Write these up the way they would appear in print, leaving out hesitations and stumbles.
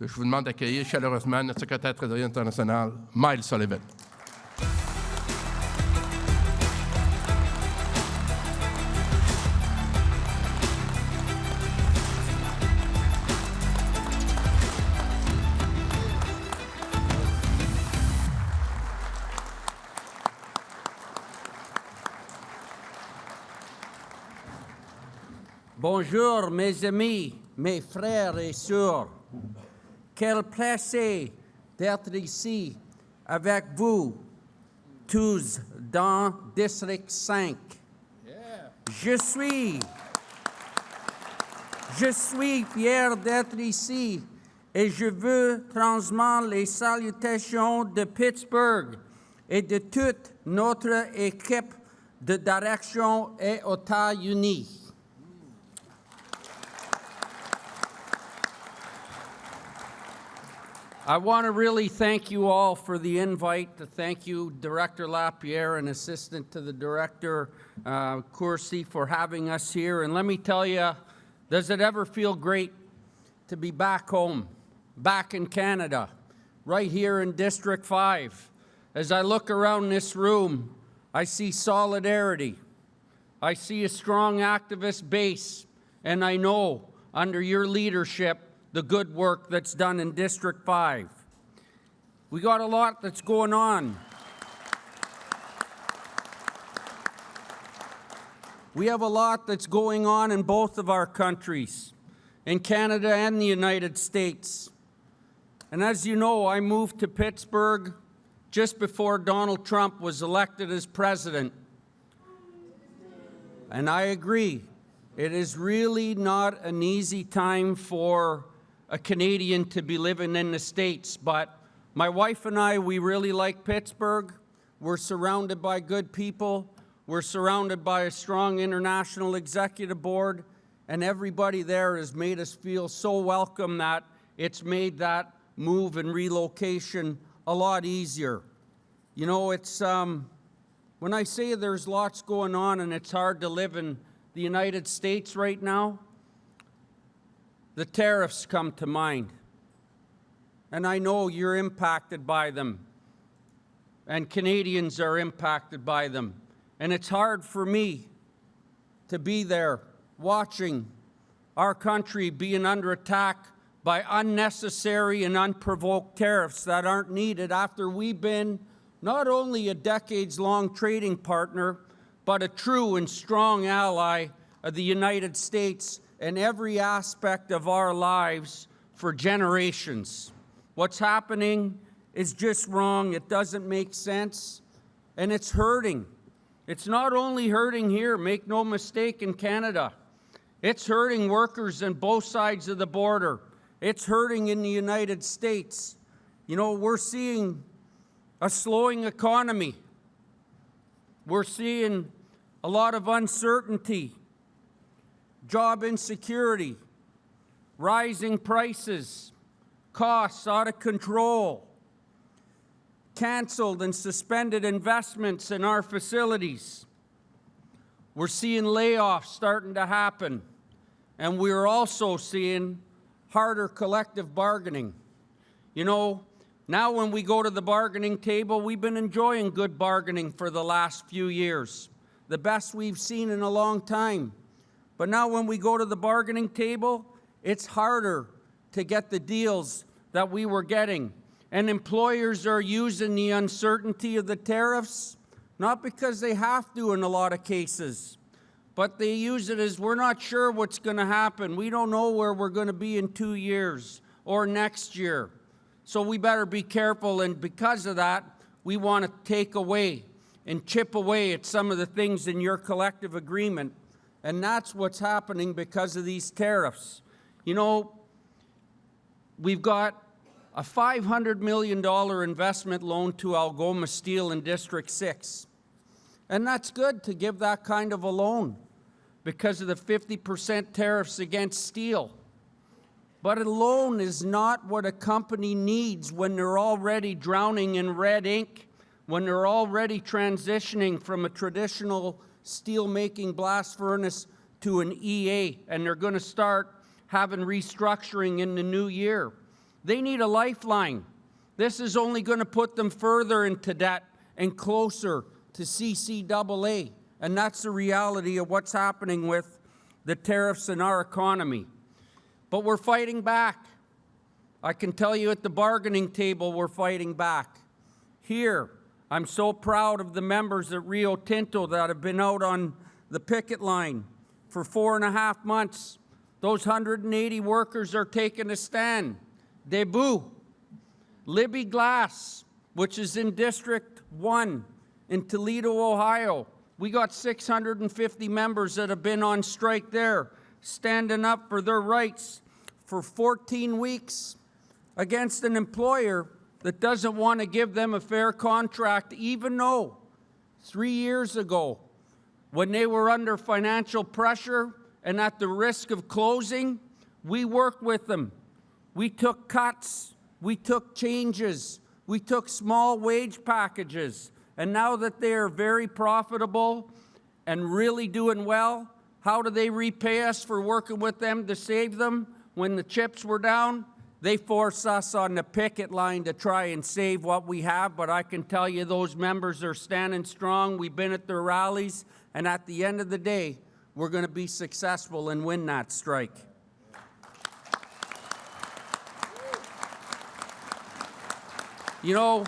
je vous demande d'accueillir chaleureusement notre secrétaire trésorier international, Myles Sullivan. Bonjour mes amis, mes frères et sœurs. Quel plaisir d'être ici avec vous tous dans District 5. Yeah. Je suis fier d'être ici et je veux transmettre les salutations de Pittsburgh et de toute notre équipe de direction et États-Unis. I want to really thank you all for the invite. To thank you, Director Lapierre and Assistant to the Director, Coursey, for having us here. And let me tell you, does it ever feel great to be back home, back in Canada, right here in District 5? As I look around this room, I see solidarity. I see a strong activist base, and I know under your leadership, the good work that's done in District 5. We got a lot that's going on. We have a lot that's going on in both of our countries, in Canada and the United States. And as you know, I moved to Pittsburgh just before Donald Trump was elected as president. And I agree, it is really not an easy time for a Canadian to be living in the States, but my wife and I, we really like Pittsburgh. We're surrounded by good people. We're surrounded by a strong international executive board, and everybody there has made us feel so welcome that it's made that move and relocation a lot easier. You know, it's, when I say there's lots going on and it's hard to live in the United States right now, the tariffs come to mind, and I know you're impacted by them, and Canadians are impacted by them, and it's hard for me to be there watching our country being under attack by unnecessary and unprovoked tariffs that aren't needed after we've been not only a decades-long trading partner, but a true and strong ally of the United States in every aspect of our lives for generations. What's happening is just wrong. It doesn't make sense, and it's hurting. It's not only hurting here, make no mistake, in Canada. It's hurting workers on both sides of the border. It's hurting in the United States. You know, we're seeing a slowing economy. We're seeing a lot of uncertainty, job insecurity, rising prices, costs out of control, canceled and suspended investments in our facilities. We're seeing layoffs starting to happen, and we're also seeing harder collective bargaining. You know, now when we go to the bargaining table, we've been enjoying good bargaining for the last few years, the best we've seen in a long time. But now when we go to the bargaining table, it's harder to get the deals that we were getting. And employers are using the uncertainty of the tariffs, not because they have to in a lot of cases, but they use it as we're not sure what's going to happen. We don't know where we're going to be in 2 years or next year. So we better be careful, and because of that, we want to take away and chip away at some of the things in your collective agreement. And that's what's happening because of these tariffs. You know, we've got a $500 million investment loan to Algoma Steel in District 6. And that's good to give that kind of a loan because of the 50% tariffs against steel. But a loan is not what a company needs when they're already drowning in red ink, when they're already transitioning from a traditional steel-making blast furnace to an EA, and they're going to start having restructuring in the new year. They need a lifeline. This is only going to put them further into debt and closer to CCAA. And that's the reality of what's happening with the tariffs in our economy. But we're fighting back. I can tell you at the bargaining table, we're fighting back. Here, I'm so proud of the members at Rio Tinto that have been out on the picket line for 4.5 months. Those 180 workers are taking a stand. Debout. Libby Glass, which is in District 1 in Toledo, Ohio. We got 650 members that have been on strike there, standing up for their rights for 14 weeks against an employer that doesn't want to give them a fair contract, even though 3 years ago, when they were under financial pressure and at the risk of closing, we worked with them. We took cuts, we took changes, we took small wage packages, and now that they are very profitable and really doing well, how do they repay us for working with them to save them when the chips were down? They force us on the picket line to try and save what we have, but I can tell you those members are standing strong. We've been at their rallies, and at the end of the day, we're going to be successful and win that strike. You know,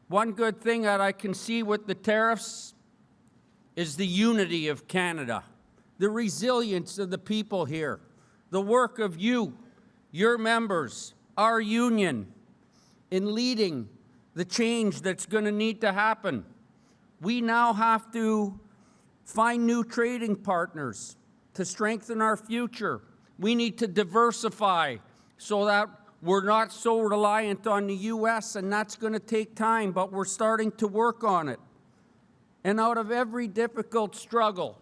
one good thing that I can see with the tariffs is the unity of Canada, the resilience of the people here, the work of you, your members, our union, in leading the change that's going to need to happen. We now have to find new trading partners to strengthen our future. We need to diversify so that we're not so reliant on the U.S., and that's going to take time, but we're starting to work on it. And out of every difficult struggle,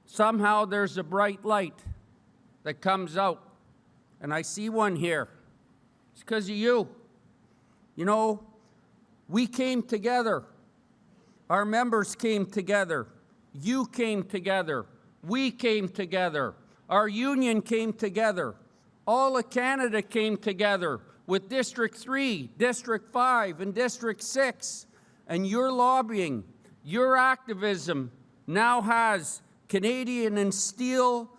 somehow there's a bright light that comes out. And I see one here. It's because of you. You know, we came together. Our members came together. You came together. We came together. Our union came together. All of Canada came together with District 3, District 5, and District 6. And your lobbying, your activism now has Canadian and steel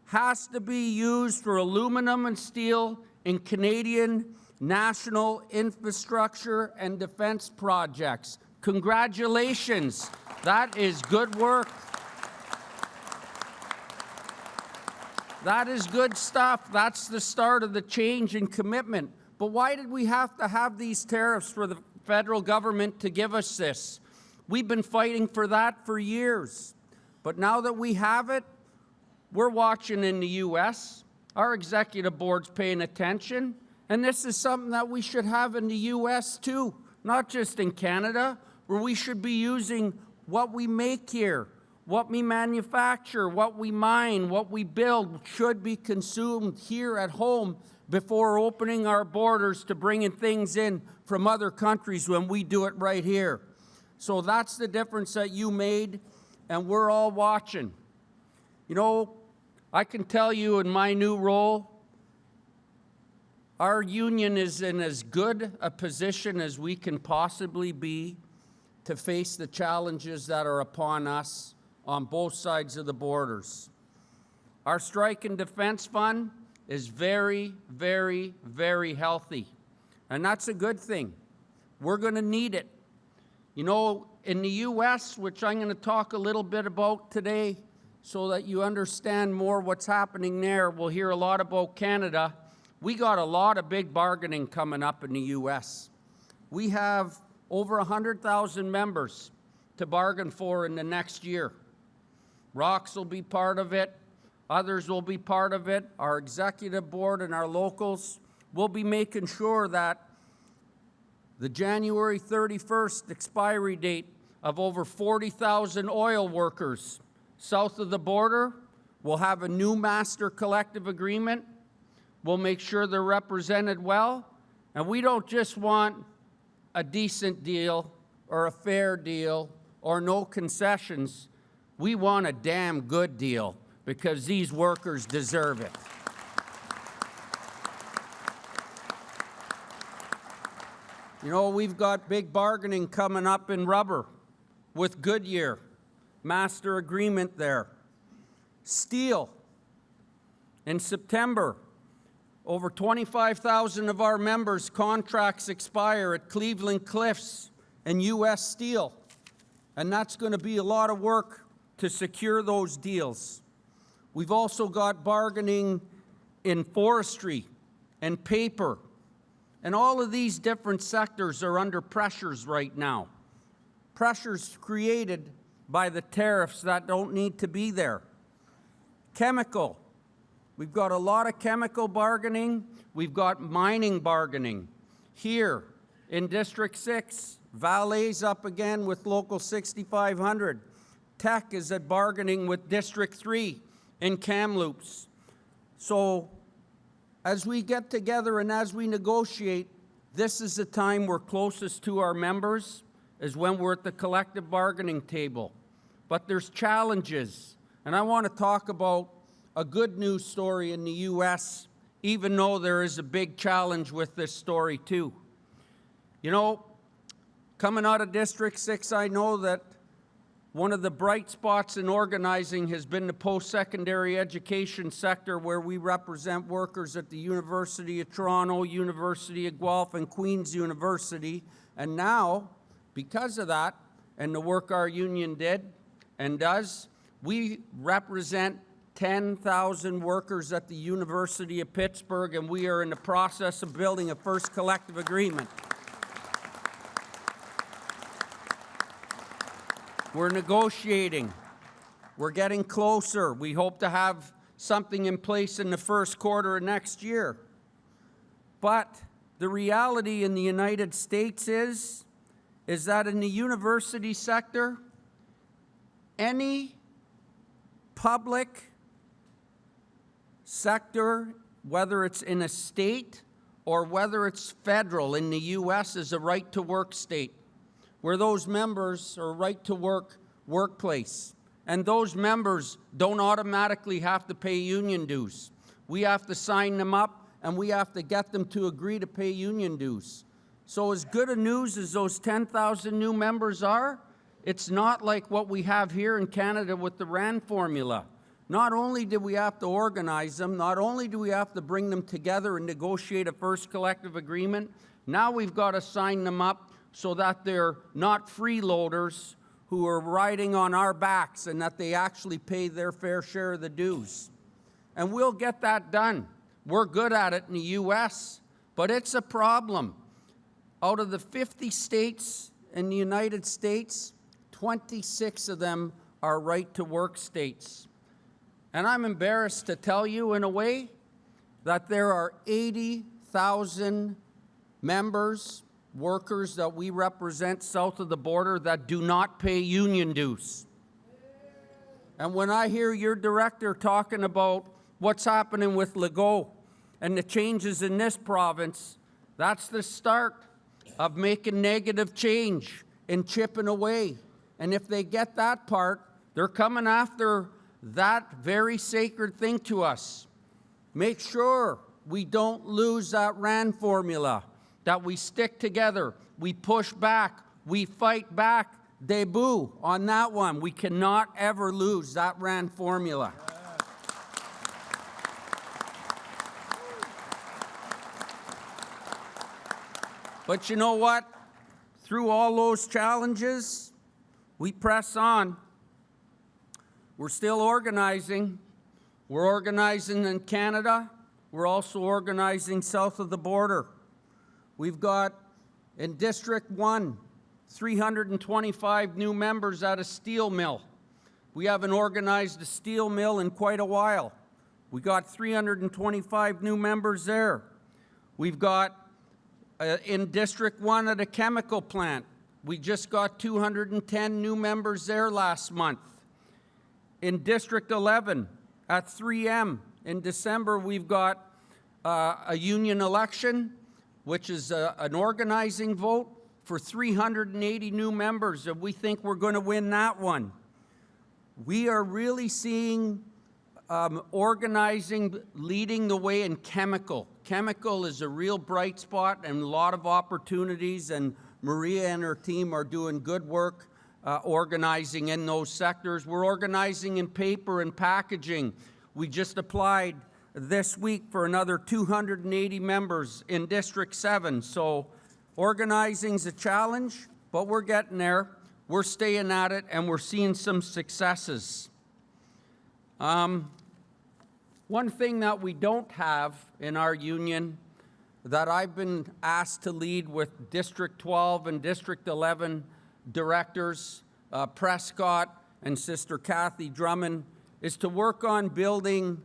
has to be used for aluminum and steel in Canadian national infrastructure and defense projects. Congratulations. That is good work. That is good stuff. That's the start of the change and commitment. But why did we have to have these tariffs for the federal government to give us this? We've been fighting for that for years. But now that we have it, we're watching in the U.S. Our executive board's paying attention. And this is something that we should have in the U.S. too, not just in Canada, where we should be using what we make here, what we manufacture, what we mine, what we build should be consumed here at home before opening our borders to bringing things in from other countries when we do it right here. So that's the difference that you made, and we're all watching. You know, I can tell you in my new role, our union is in as good a position as we can possibly be to face the challenges that are upon us on both sides of the borders. Our strike and defense fund is very, very, very healthy, and that's a good thing. We're going to need it. You know, in the U.S., which I'm going to talk a little bit about today so that you understand more what's happening there, we'll hear a lot about Canada. We got a lot of big bargaining coming up in the U.S. We have over 100,000 members to bargain for in the next year. Rocks will be part of it. Others will be part of it. Our executive board and our locals will be making sure that the January 31st expiry date of over 40,000 oil workers south of the border will have a new master collective agreement. We'll make sure they're represented well. And we don't just want a decent deal or a fair deal or no concessions. We want a damn good deal. because these workers deserve it. You know, we've got big bargaining coming up in rubber with Goodyear, master agreement there. Steel, in September, over 25,000 of our members' contracts expire at Cleveland Cliffs and U.S. Steel, and that's going to be a lot of work to secure those deals. We've also got bargaining in forestry and paper, and all of these different sectors are under pressures right now. Pressures created by the tariffs that don't need to be there. Chemical. We've got a lot of chemical bargaining. We've got mining bargaining. Here in District 6, Vale's up again with Local 6500. Tech is at bargaining with District 3 in Kamloops. So as we get together and as we negotiate, this is the time we're closest to our members, is when we're at the collective bargaining table. But there's challenges, and I want to talk about a good news story in the U.S., even though there is a big challenge with this story too. You know, coming out of District 6, I know that one of the bright spots in organizing has been the post-secondary education sector, where we represent workers at the University of Toronto, University of Guelph, and Queen's University. And now, because of that, and the work our union did and does, we represent 10,000 workers at the University of Pittsburgh, and we are in the process of building a first collective agreement. We're negotiating. We're getting closer. We hope to have something in place in the first quarter of next year. But the reality in the United States is that in the university sector, any public sector, whether it's in a state or whether it's federal in the U.S., is a right-to-work state, where those members are right-to-work workplace. And those members don't automatically have to pay union dues. We have to sign them up, and we have to get them to agree to pay union dues. So as good a news as those 10,000 new members are, it's not like what we have here in Canada with the RAND formula. Not only do we have to organize them, not only do we have to bring them together and negotiate a first collective agreement, now we've got to sign them up so that they're not freeloaders who are riding on our backs, and that they actually pay their fair share of the dues. And we'll get that done. We're good at it in the U.S., but it's a problem. Out of the 50 states in the United States, 26 of them are right-to-work states. And I'm embarrassed to tell you, in a way, that there are 80,000 members, workers that we represent south of the border, that do not pay union dues. And when I hear your director talking about what's happening with Legault and the changes in this province, that's the start of making negative change and chipping away. And if they get that part, they're coming after that very sacred thing to us. Make sure we don't lose that RAND formula, that we stick together, we push back, we fight back, debut on that one. We cannot ever lose that RAND formula. But you know what? Through all those challenges, we press on. We're still organizing. We're organizing in Canada. We're also organizing south of the border. We've got, in District 1, 325 new members at a steel mill. We haven't organized a steel mill in quite a while. We got 325 new members there. We've got, in District 1 at a chemical plant, we just got 210 new members there last month. In District 11 at 3M, in December, we've got a union election, which is an organizing vote for 380 new members, and we think we're going to win that one. We are really seeing organizing, leading the way in chemical. Chemical is a real bright spot and a lot of opportunities, and Maria and her team are doing good work organizing in those sectors. We're organizing in paper and packaging. We just applied this week for another 280 members in District 7. So organizing's a challenge, but we're getting there. We're staying at it, and we're seeing some successes. One thing that we don't have in our union that I've been asked to lead with District 12 and District 11 directors, Prescott and Sister Kathy Drummond, is to work on building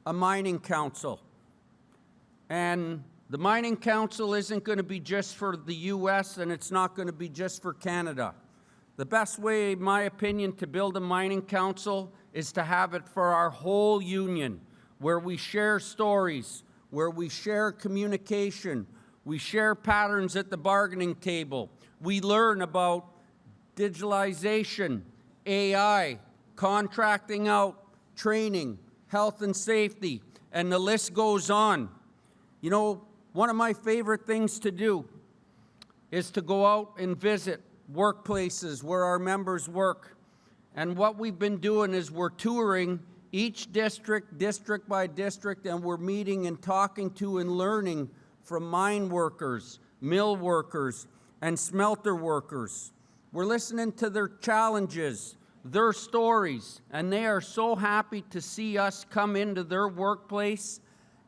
a mining council. And the mining council isn't going to be just for the U.S. and it's not going to be just for Canada. The best way, in my opinion, to build a mining council is to have it for our whole union, where we share stories, where we share communication, we share patterns at the bargaining table, we learn about digitalization, AI, contracting out, training, health and safety, and the list goes on. You know, one of my favorite things to do is to go out and visit workplaces where our members work. And what we've been doing is we're touring each district, district by district, and we're meeting and talking to and learning from mine workers, mill workers, and smelter workers. We're listening to their challenges, their stories, and they are so happy to see us come into their workplace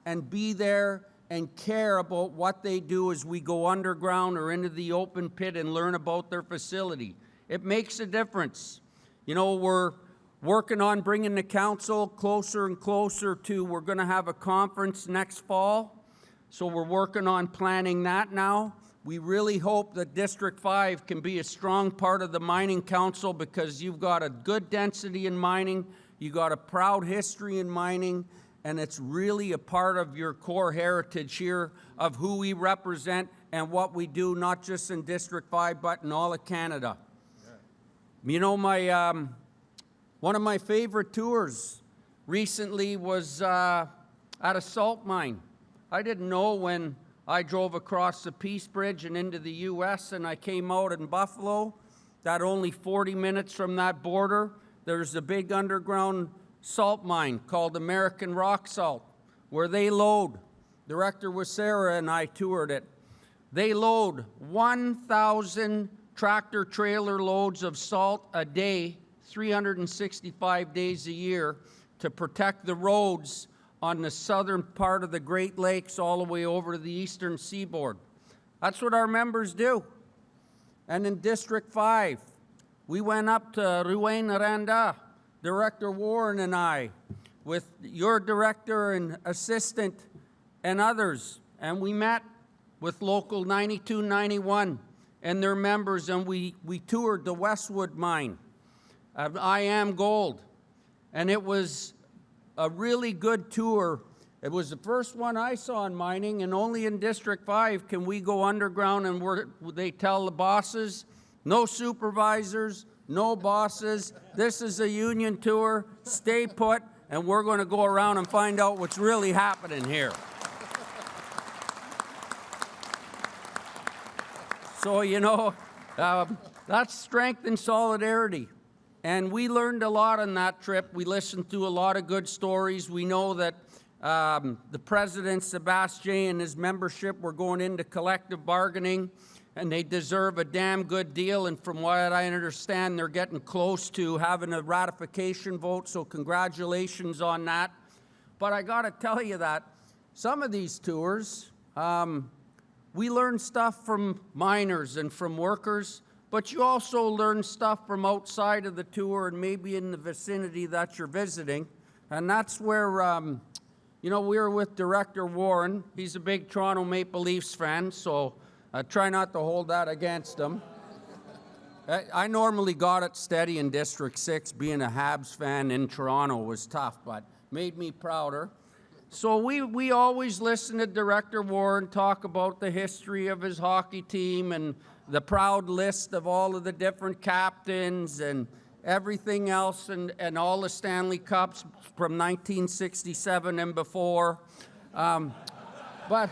and be there and care about what they do as we go underground or into the open pit and learn about their facility. It makes a difference. You know, we're working on bringing the council closer and closer to, we're going to have a conference next fall, so we're working on planning that now. We really hope that District 5 can be a strong part of the mining council because you've got a good density in mining, you've got a proud history in mining, and it's really a part of your core heritage here of who we represent and what we do, not just in District 5, but in all of Canada. Yeah. You know, one of my favorite tours recently was at a salt mine. I didn't know when I drove across the Peace Bridge and into the U.S. and I came out in Buffalo that only 40 minutes from that border, there's a big underground salt mine called American Rock Salt, where they load. Director Wasera and I toured it. They load 1,000 tractor trailer loads of salt a day, 365 days a year, to protect the roads on the southern part of the Great Lakes all the way over to the eastern seaboard. That's what our members do. And in District 5, we went up to Rouyn-Noranda, Director Warren and I, with your director and assistant and others, and we met with Local 9291 and their members, and we toured the Westwood mine of I Am Gold, and it was a really good tour. It was the first one I saw in mining, and only in District 5 can we go underground and they tell the bosses, no supervisors, no bosses, this is a union tour, stay put, and we're going to go around and find out what's really happening here. So, you know, that's strength and solidarity. And we learned a lot on that trip. We listened to a lot of good stories. We know that the President, Sebastien, and his membership were going into collective bargaining, and they deserve a damn good deal. And from what I understand, they're getting close to having a ratification vote, so congratulations on that. But I got to tell you that some of these tours, we learn stuff from miners and from workers, but you also learn stuff from outside of the tour and maybe in the vicinity that you're visiting. And that's where, you know, we were with Director Warren. He's a big Toronto Maple Leafs fan, so I try not to hold that against him. I normally got it steady in District 6. Being a Habs fan in Toronto was tough, but made me prouder. So we always listen to Director Warren talk about the history of his hockey team and the proud list of all of the different captains and everything else and all the Stanley Cups from 1967 and before. But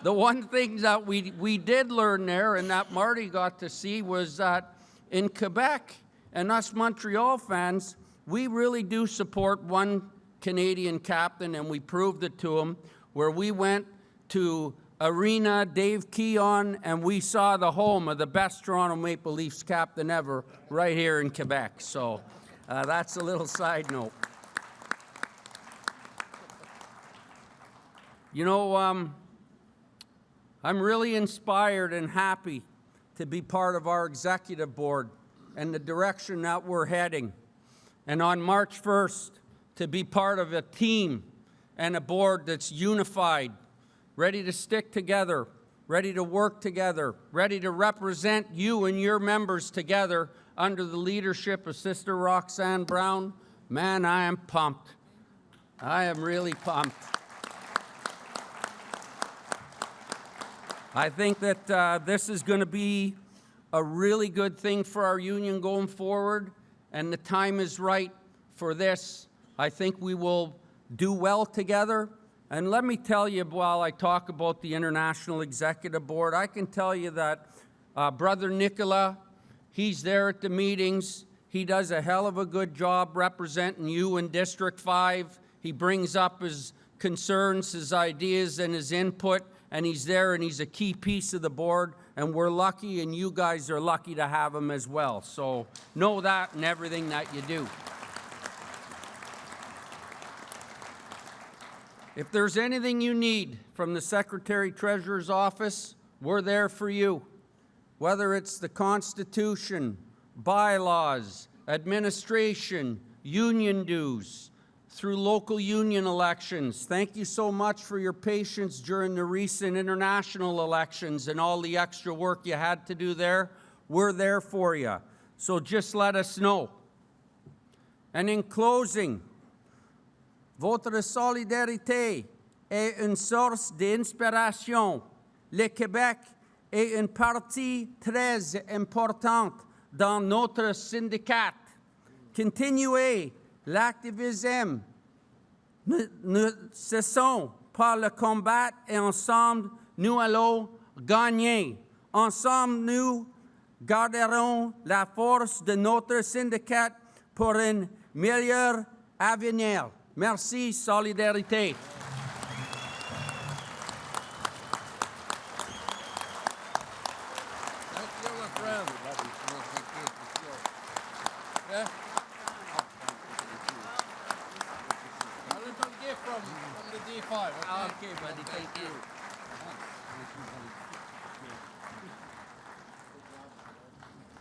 the one thing that we did learn there and that Marty got to see was that in Quebec, and us Montreal fans, we really do support one Canadian captain, and we proved it to him, where we went to Arena Dave Keon, and we saw the home of the best Toronto Maple Leafs captain ever right here in Quebec. So that's a little side note. You know, I'm really inspired and happy to be part of our executive board and the direction that we're heading. And on March 1st, to be part of a team and a board that's unified, ready to stick together, ready to work together, ready to represent you and your members together under the leadership of Sister Roxanne Brown. Man, I am pumped. I am really pumped. I think that this is going to be a really good thing for our union going forward, and the time is right for this. I think we will do well together. And let me tell you, while I talk about the International Executive Board, I can tell you that Brother Nicola, he's there at the meetings. He does a hell of a good job representing you in District 5. He brings up his concerns, his ideas, and his input, and he's there, and he's a key piece of the board, and we're lucky, and you guys are lucky to have him as well. So know that in everything that you do. If there's anything you need from the Secretary-Treasurer's office, we're there for you. Whether it's the Constitution, bylaws, administration, union dues, through local union elections. Thank you so much for your patience during the recent international elections and all the extra work you had to do there. We're there for you. So just let us know. And in closing, votre solidarité est une source d'inspiration. Le Québec est une partie très importante dans notre syndicat. Continuez l'activisme. Nous cessons pas le combat et ensemble nous allons gagner. Ensemble nous garderons la force de notre syndicat pour un meilleur avenir. Merci, solidarité. From the D5. Okay, buddy, thank you.